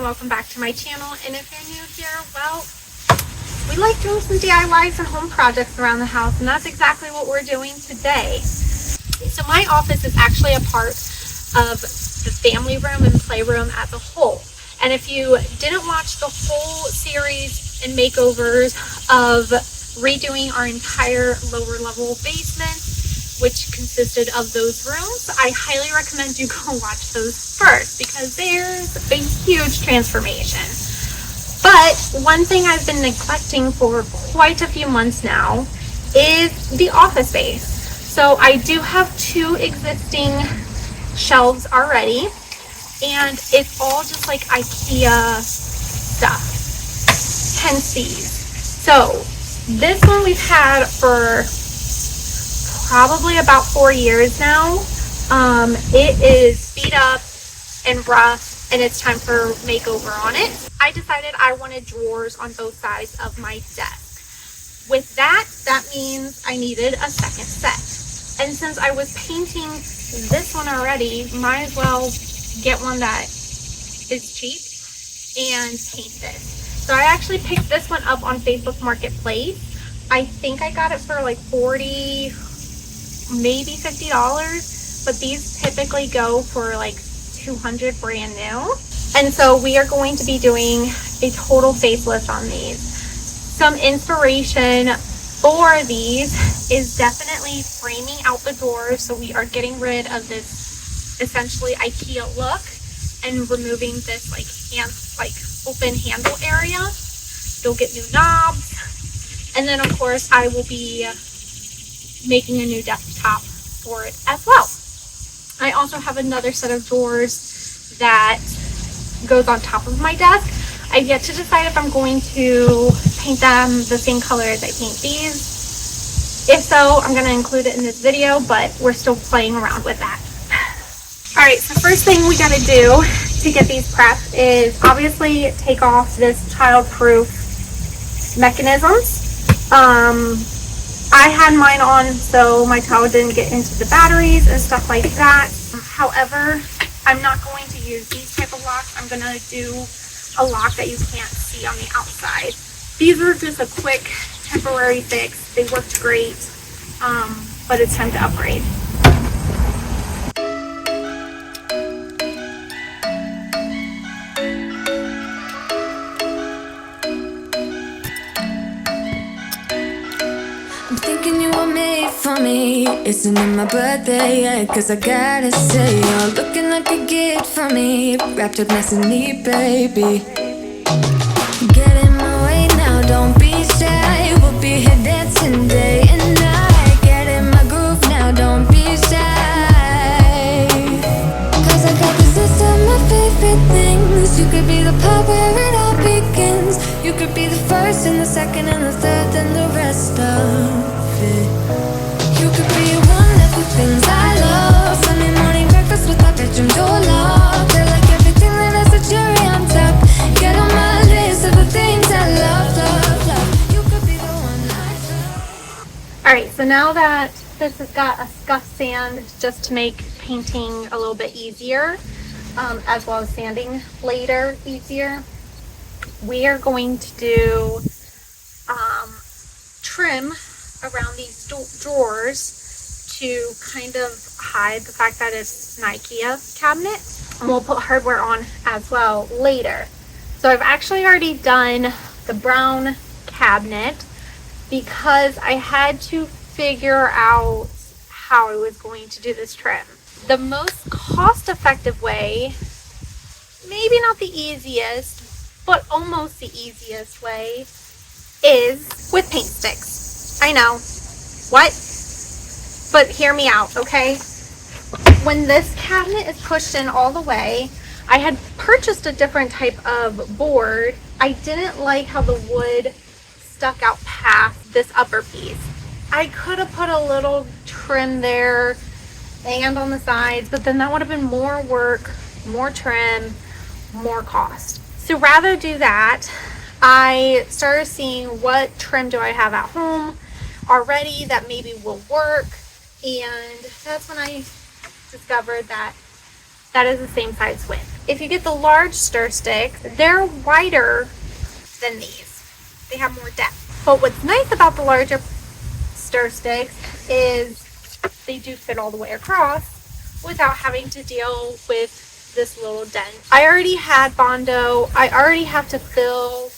welcome back to my channel. And if you're new here, well, we like doing some DIYs and home projects around the house, and that's exactly what we're doing today. So my office is actually a part of the family room and playroom as a whole. And if you didn't watch the whole series and makeovers of redoing our entire lower level basement, which consisted of those rooms, I highly recommend you go watch those first because there's a huge transformation. But one thing I've been neglecting for quite a few months now is the office space. So I do have 2 existing shelves already, and it's all just like IKEA stuff, hence these. So this one we've had for probably about 4 years now. It is beat up and rough, and it's time for makeover on it. I decided I wanted drawers on both sides of my desk. With that means I needed a second set. And since I was painting this one already, might as well get one that is cheap and paint this. So I actually picked this one up on Facebook Marketplace. I think I got it for like $40, maybe $50, but these typically go for like $200 brand new. And so we are going to be doing a total facelift on these. Some inspiration for these is definitely framing out the doors. So we are getting rid of this essentially IKEA look and removing this like open handle area. You'll get new knobs. And then of course I will be making a new desktop for it as well. I also have another set of drawers that goes on top of my desk. I've yet to decide if I'm going to paint them the same color as I paint these. If so, I'm going to include it in this video, but we're still playing around with that. Alright, so first thing we got to do to get these prepped is obviously take off this child-proof mechanisms. I had mine on so my towel didn't get into the batteries and stuff like that. However, I'm not going to use these type of locks. I'm going to do a lock that you can't see on the outside. These were just a quick temporary fix. They worked great, but it's time to upgrade. For me, isn't it my birthday yet? Cause I gotta say, you're looking like a gift for me, wrapped up nice and neat, baby. Get in my way now, don't be shy. We'll be here dancing day and night. Get in my groove now, don't be shy. Cause I got this list of my favorite things. You could be the part where it all begins. You could be the first and the second and the third and the rest of it. You could be one of the things I love. Sunday morning breakfast with our bedroom door locked. They're like everything that has a cherry on top. Get on my list of the things I love, love, love. You could be the one I love. Alright, so now that this has got a scuff sand just to make painting a little bit easier, as well as sanding later easier, we are going to do trim around these drawers to kind of hide the fact that it's an IKEA cabinet. And we'll put hardware on as well later. So I've actually already done the brown cabinet because I had to figure out how I was going to do this trim. The most cost-effective way, maybe not the easiest, but almost the easiest way, is with paint sticks. I know. What? But hear me out, okay? When this cabinet is pushed in all the way, I had purchased a different type of board. I didn't like how the wood stuck out past this upper piece. I could have put a little trim there and on the sides, but then that would have been more work, more trim, more cost. So rather do that, I started seeing what trim do I have at home already that maybe will work, and that's when I discovered that that is the same size width. If you get the large stir sticks, they're wider than these. They have more depth. But what's nice about the larger stir sticks is they do fit all the way across without having to deal with this little dent. I already had Bondo. I already have to fill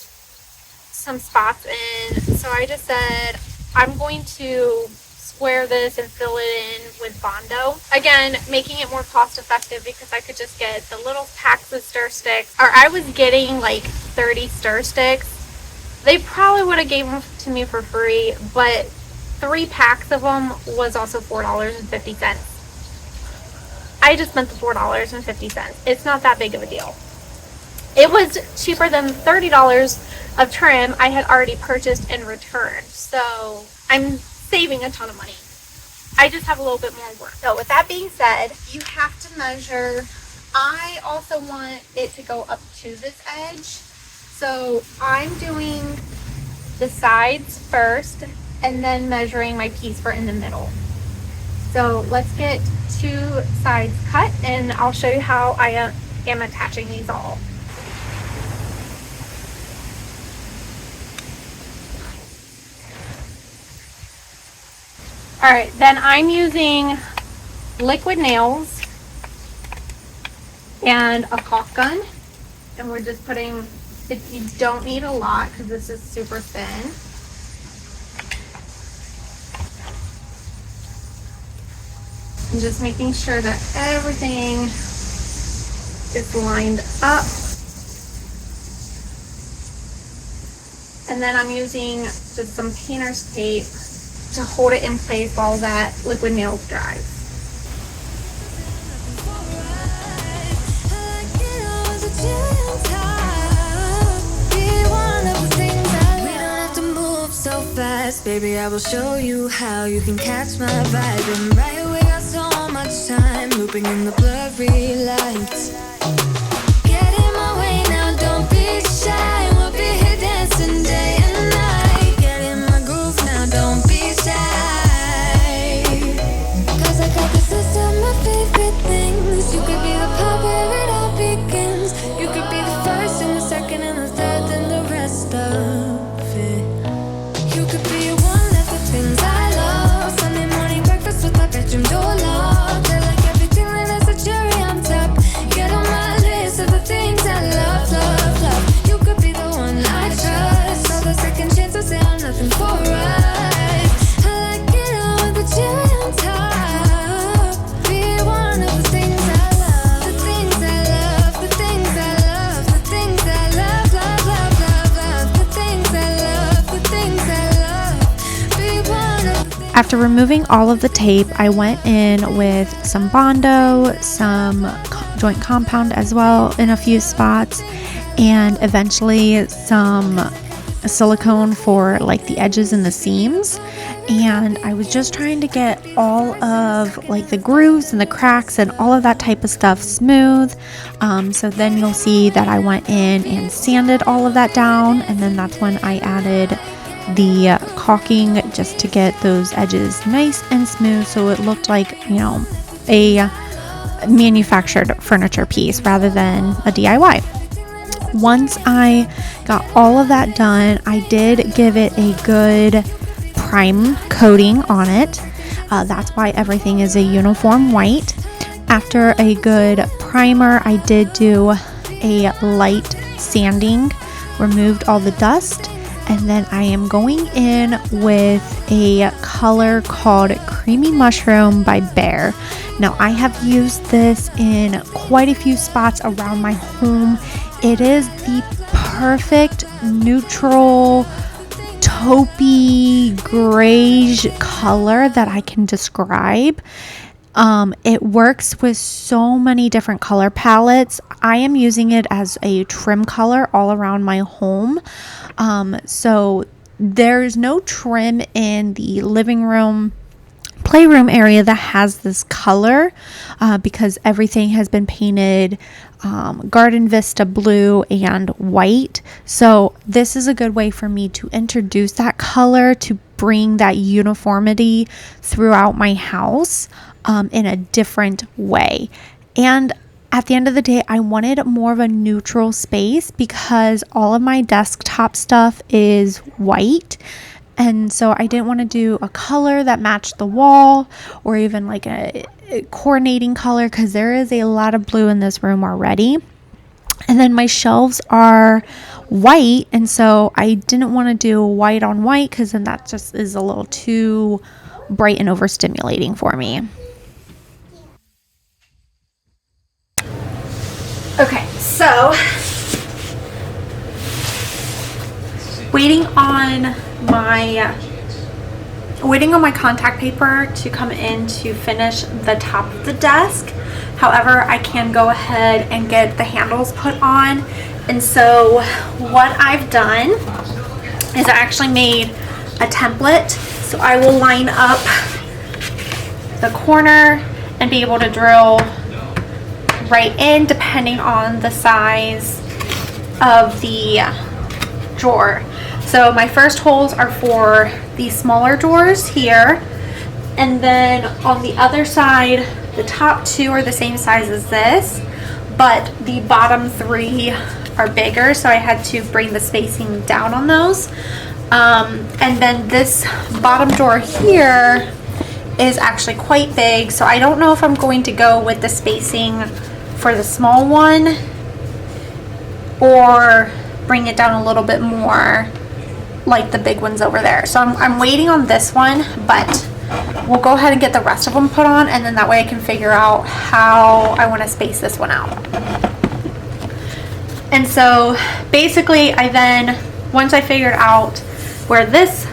some spots in, so I just said I'm going to square this and fill it in with Bondo. Again, making it more cost effective because I could just get the little packs of stir sticks, or I was getting like 30 stir sticks. They probably would have gave them to me for free, but 3 packs of them was also $4.50. I just spent the $4.50. It's not that big of a deal. It was cheaper than $30 of trim I had already purchased and returned. So I'm saving a ton of money. I just have a little bit more work. So with that being said, you have to measure. I also want it to go up to this edge. So I'm doing the sides first and then measuring my piece for in the middle. So let's get 2 sides cut and I'll show you how I am attaching these all. Alright, then I'm using liquid nails and a caulk gun. And we're just putting, you don't need a lot because this is super thin. And just making sure that everything is lined up. And then I'm using just some painter's tape to hold it in place while that liquid nails dries. So fast, baby, I will show you how you can catch my vibe. And right away, got so much time looping in the blurry lights. Get in my way now, don't be shy. We'll be here dancing day and night. Get in my groove now, don't be shy. Cause I got this list of my favorite things. You could be the part where it all begins. You could be the first and the second and the third and the rest of it. You could be one of the things I love. Sunday morning breakfast with my bedroom door locked. I like everything that has a cherry on top. Get on my list of the things I love, love, love. You could be the one I trust. All the second chances, they are nothing for us. I like it all with the cherry on top. Be one of the things I love. The things I love, the things I love, the things I love, love, love, love, love. The things I love, the things I love. Be one of the things. After removing all of the tape, I went in with some Bondo, some joint compound as well in a few spots, and eventually some silicone for like the edges and the seams. And I was just trying to get all of like the grooves and the cracks and all of that type of stuff smooth. So then you'll see that I went in and sanded all of that down, and then that's when I added the caulking just to get those edges nice and smooth, so it looked like, you know, a manufactured furniture piece rather than a DIY. Once I got all of that done, I did give it a good prime coating on it. That's why everything is a uniform white. After a good primer, I did do a light sanding, removed all the dust, and then I am going in with a color called Creamy Mushroom by Bear. Now, I have used this in quite a few spots around my home. It is the perfect neutral taupey grayish color that I can describe. It works with so many different color palettes. I am using it as a trim color all around my home. So there's no trim in the living room, playroom area that has this color because everything has been painted Garden Vista blue and white. So this is a good way for me to introduce that color, to bring that uniformity throughout my house in a different way. And at the end of the day, I wanted more of a neutral space because all of my desktop stuff is white. And so I didn't want to do a color that matched the wall or even like a coordinating color because there is a lot of blue in this room already. And then my shelves are white, and so I didn't want to do white on white because then that just is a little too bright and overstimulating for me. Okay, so waiting on my contact paper to come in to finish the top of the desk. However, I can go ahead and get the handles put on. And so what I've done is I actually made a template. So I will line up the corner and be able to drill right in depending on the size of the drawer. So my first holes are for these smaller drawers here, and then on the other side the top two are the same size as this, but the bottom three are bigger, so I had to bring the spacing down on those. And then this bottom drawer here is actually quite big, so I don't know if I'm going to go with the spacing for the small one or bring it down a little bit more like the big ones over there. So I'm waiting on this one, but we'll go ahead and get the rest of them put on, and then that way I can figure out how I want to space this one out. And so basically once I figured out where this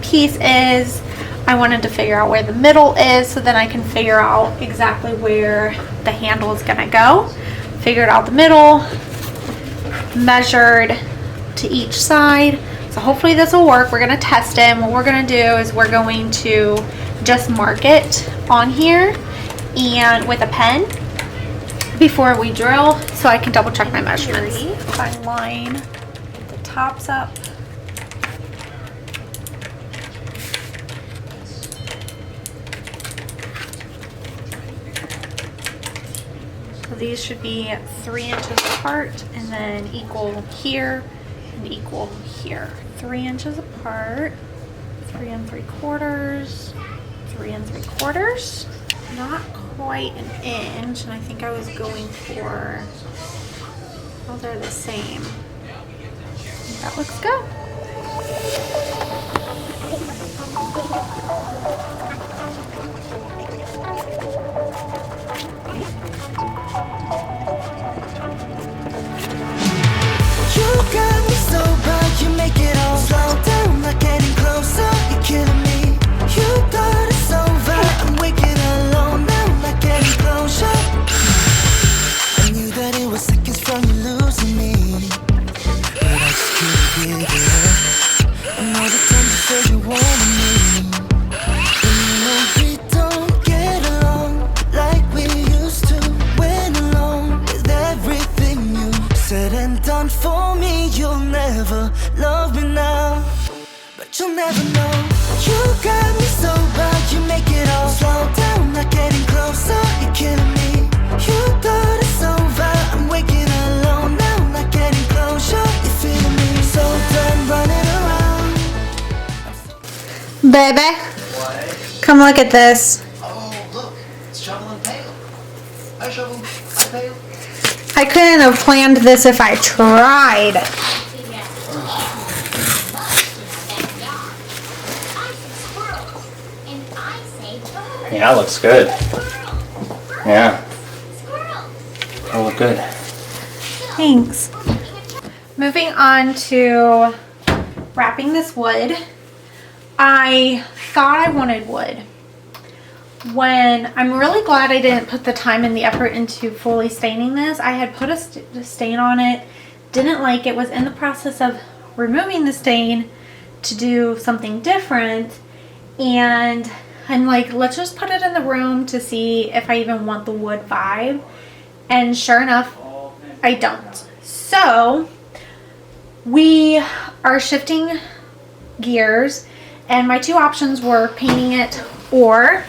piece is, I wanted to figure out where the middle is so then I can figure out exactly where the handle is gonna go. Figured out the middle, measured to each side. So hopefully this will work. We're gonna test it, and what we're gonna do is we're going to just mark it on here and with a pen before we drill so I can double check my measurements. If I line the tops up, so these should be 3 inches apart and then equal here and equal here. 3 inches apart, 3 3/4, 3 3/4. Not quite an inch, and I think I was going for, well, they're the same. That looks good. You got me so bad, you make it all slow down, not getting closer, you're killing me. You thought it's over, I'm waking alone now, not getting closure. I knew that it was seconds from you losing me, but I just couldn't give it up. And all the time you said you wanted me, and you know we don't get along like we used to. Went along with everything you said and done for me. You'll never love me now, but you'll never know. You got me so bad, you make it all slow down, not getting closer, you're killing me. You thought it's over, I'm waking alone now, not getting closure, you're feeling me. So done running around. Baby, What? come look at this. Oh, look, it's Shovel and Pail. Hi, Shovel. Hi, Pail. I couldn't have planned this if I tried. Yeah, looks good. Yeah. Oh, look good. Thanks. Moving on to wrapping this wood. I thought I wanted wood. I'm really glad I didn't put the time and the effort into fully staining this. I had put a stain on it, didn't like it, was in the process of removing the stain to do something different, and I'm like, let's just put it in the room to see if I even want the wood vibe. And sure enough, I don't. So we are shifting gears, and my two options were painting it or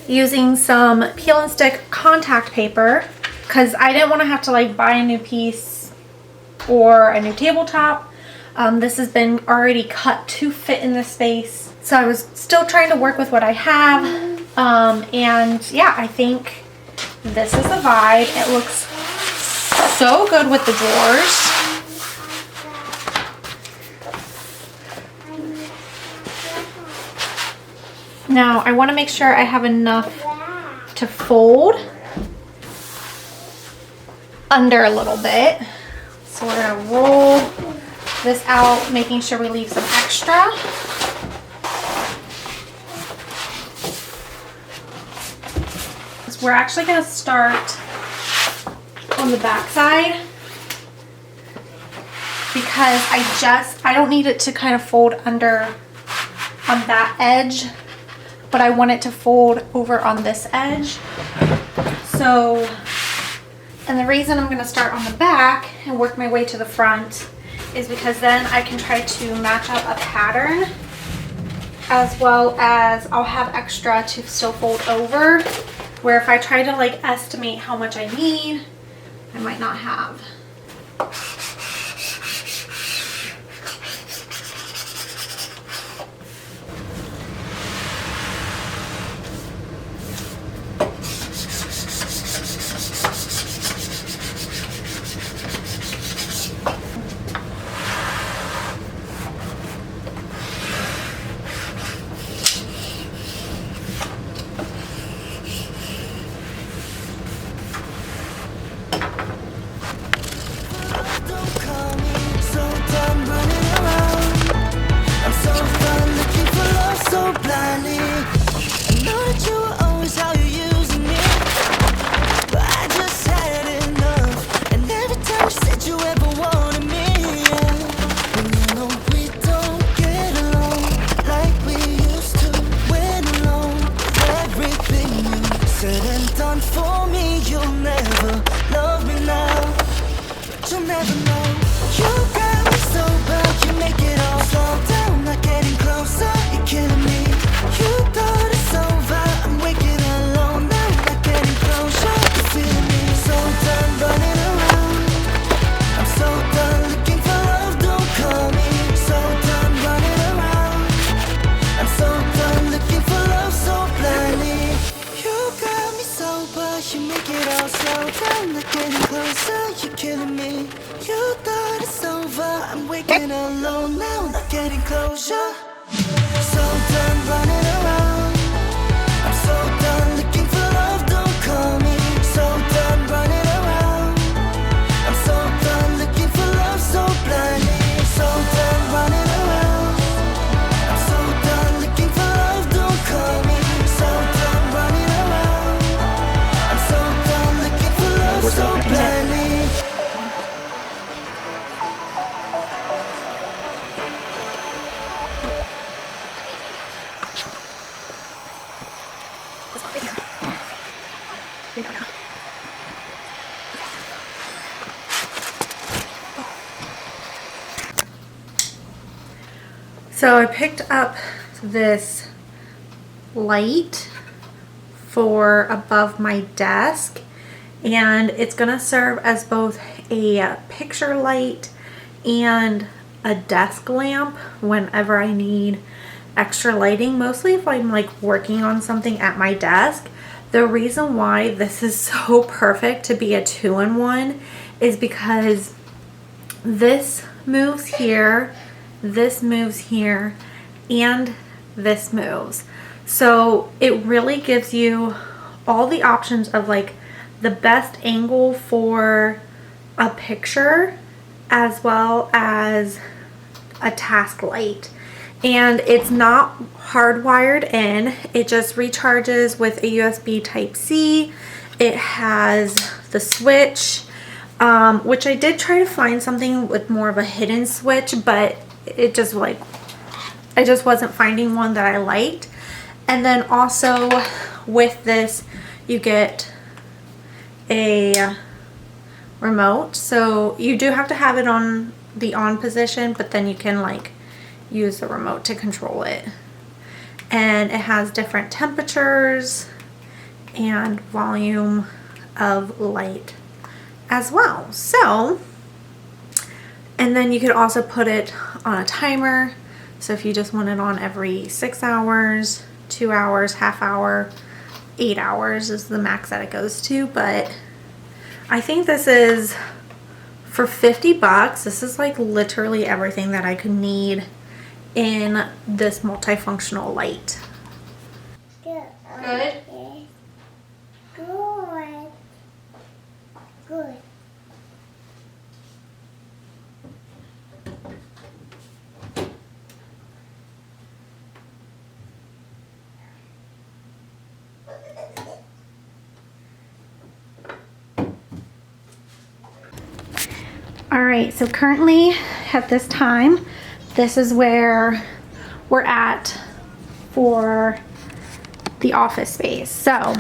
using some peel and stick contact paper because I didn't want to have to like buy a new piece or a new tabletop. This has been already cut to fit in the space, so I was still trying to work with what I have. And yeah, I think this is the vibe. It looks so good with the drawers. Now I want to make sure I have enough to fold under a little bit. So we're going to roll this out, making sure we leave some extra. So we're actually going to start on the back side because I don't need it to kind of fold under on that edge, but I want it to fold over on this edge. So, and the reason I'm going to start on the back and work my way to the front is because then I can try to match up a pattern, as well as I'll have extra to still fold over, where if I try to like estimate how much I need, I might not have. Don't call me, so done running around. I'm so done looking for love so blindly. I know that you were always how you're using me, but I just had enough. And every time you said you ever wanted me, yeah. And you know we don't get along like we used to. Went along with everything you said and done for me. You'll never love me now. You'll never know. You got me so bad, you make it all slow down, not getting closer, you're killing me. You thought it's over, I'm waking alone now, not getting closer, you're feeling me. So done running around, I'm so done looking for love, don't call me. So done running around, I'm so done looking for love so blindly. You got me sober, you make it all slow down, not getting closer, you're killing me. You thought it's over, I'm waking alone now, not getting closure. So done running around, I'm so done looking for love, don't call me. So done running around, I'm so done looking for love so blindly. So done running around, I'm so done looking for love, don't call me. So done running around, I'm so done looking for love so blindly. So I picked up this light for above my desk, and it's gonna serve as both a picture light and a desk lamp whenever I need extra lighting, mostly if I'm like working on something at my desk. The reason why this is so perfect to be a 2-in-1 is because this moves here, this moves here, and this moves. So it really gives you all the options of like the best angle for a picture as well as a task light. And it's not hardwired in, it just recharges with a USB Type-C. It has the switch, which I did try to find something with more of a hidden switch, but it just like, I just wasn't finding one that I liked. And then also with this, you get a remote. So you do have to have it on the on position, but then you can like use the remote to control it. And it has different temperatures and volume of light as well. So, and then you could also put it on a timer. So if you just want it on every 6 hours, 2 hours, half hour, 8 hours is the max that it goes to. But I think this is, for 50 bucks, this is like literally everything that I could need in this multifunctional light. Good? Good. All right, so currently at this time, this is where we're at for the office space. So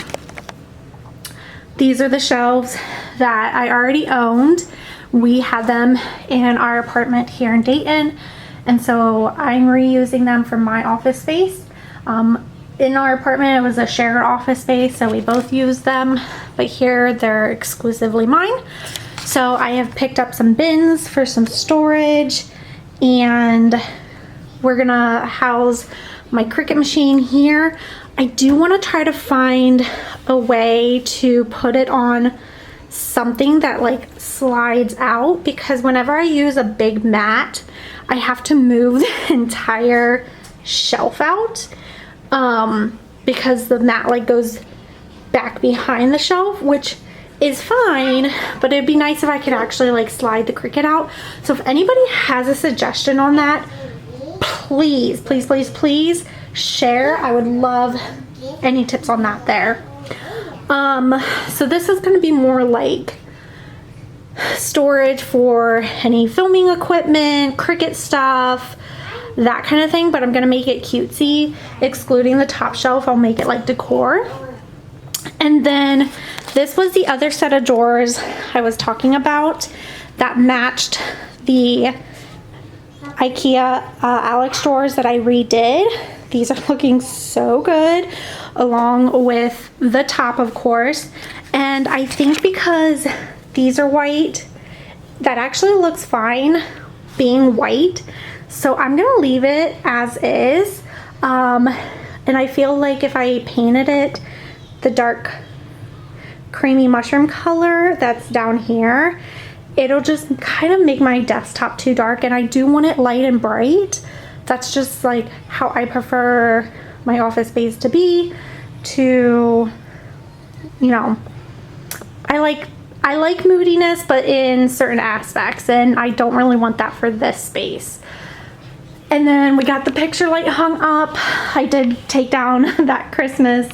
these are the shelves that I already owned. We had them in our apartment here in Dayton, and so I'm reusing them for my office space. In our apartment, it was a shared office space, so we both used them, but here they're exclusively mine. So I have picked up some bins for some storage, and we're gonna house my Cricut machine here. I do want to try to find a way to put it on something that like slides out, because whenever I use a big mat, I have to move the entire shelf out, because the mat like goes back behind the shelf, which is fine, but it'd be nice if I could actually like slide the Cricut out. So if anybody has a suggestion on that, please, please, please, please share. I would love any tips on that there. So this is going to be more like storage for any filming equipment, Cricut stuff, that kind of thing, but I'm going to make it cutesy. Excluding the top shelf, I'll make it like decor. And then this was the other set of drawers I was talking about that matched the IKEA Alex drawers that I redid. These are looking so good, along with the top, of course. And I think because these are white, that actually looks fine being white. So I'm gonna leave it as is. And I feel like if I painted it the dark creamy mushroom color that's down here, it'll just kind of make my desktop too dark, and I do want it light and bright. That's just like how I prefer my office space to be. To, you know, I like moodiness, but in certain aspects, and I don't really want that for this space. And then we got the picture light hung up. I did take down that Christmas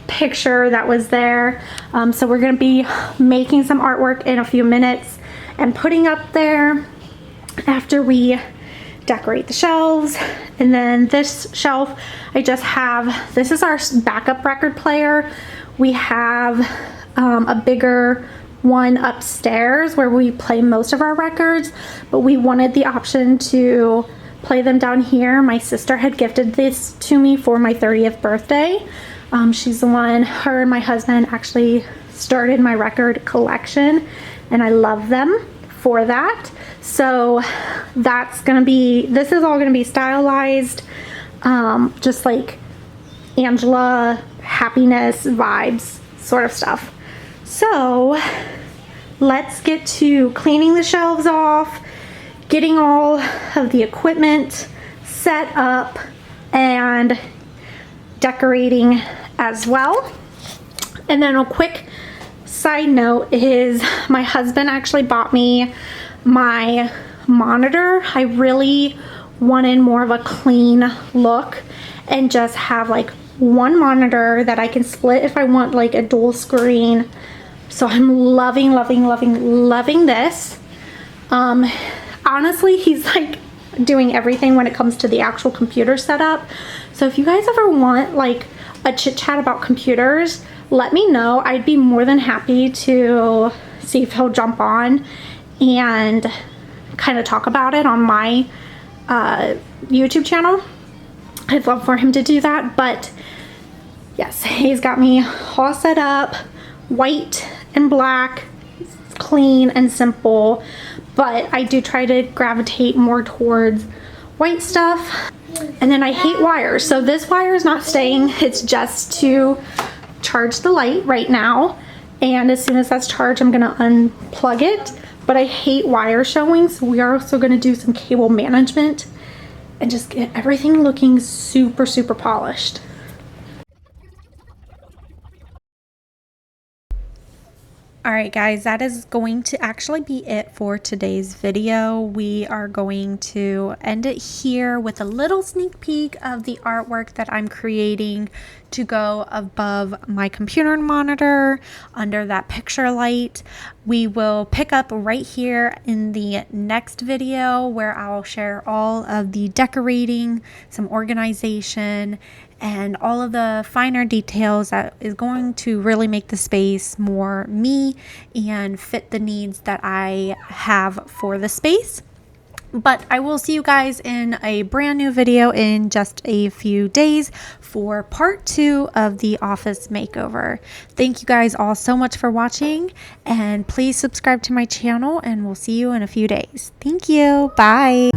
picture that was there. So we're gonna be making some artwork in a few minutes and putting up there after we decorate the shelves. And then this shelf, I just have, this is our backup record player. We have a bigger one upstairs where we play most of our records, but we wanted the option to play them down here. My sister had gifted this to me for my 30th birthday. She's the one, her and my husband actually started my record collection, and I love them for that. So that's gonna be, this is all gonna be stylized, just like Angela happiness vibes sort of stuff. So let's get to cleaning the shelves off, getting all of the equipment set up, and decorating as well. And then a quick side note is my husband actually bought me my monitor. I really wanted more of a clean look and just have like one monitor that I can split if I want like a dual screen. So I'm loving, loving, loving, loving this. Honestly, he's like doing everything when it comes to the actual computer setup. So if you guys ever want like a chit chat about computers, let me know. I'd be more than happy to see if he'll jump on and kind of talk about it on my YouTube channel. I'd love for him to do that. But Yes, he's got me all set up, white and black, clean and simple, but I do try to gravitate more towards white stuff. And then I hate wires, so this wire is not staying. It's just to charge the light right now, and as soon as that's charged, I'm gonna unplug it. But I hate wire showing, so we are also gonna do some cable management and just get everything looking super, super polished. Alright guys, that is going to actually be it for today's video. We are going to end it here with a little sneak peek of the artwork that I'm creating to go above my computer monitor under that picture light. We will pick up right here in the next video where I'll share all of the decorating, some organization, and all of the finer details that is going to really make the space more me and fit the needs that I have for the space. But I will see you guys in a brand new video in just a few days for part 2 of the office makeover. Thank you guys all so much for watching, and please subscribe to my channel, and we'll see you in a few days. Thank you. Bye.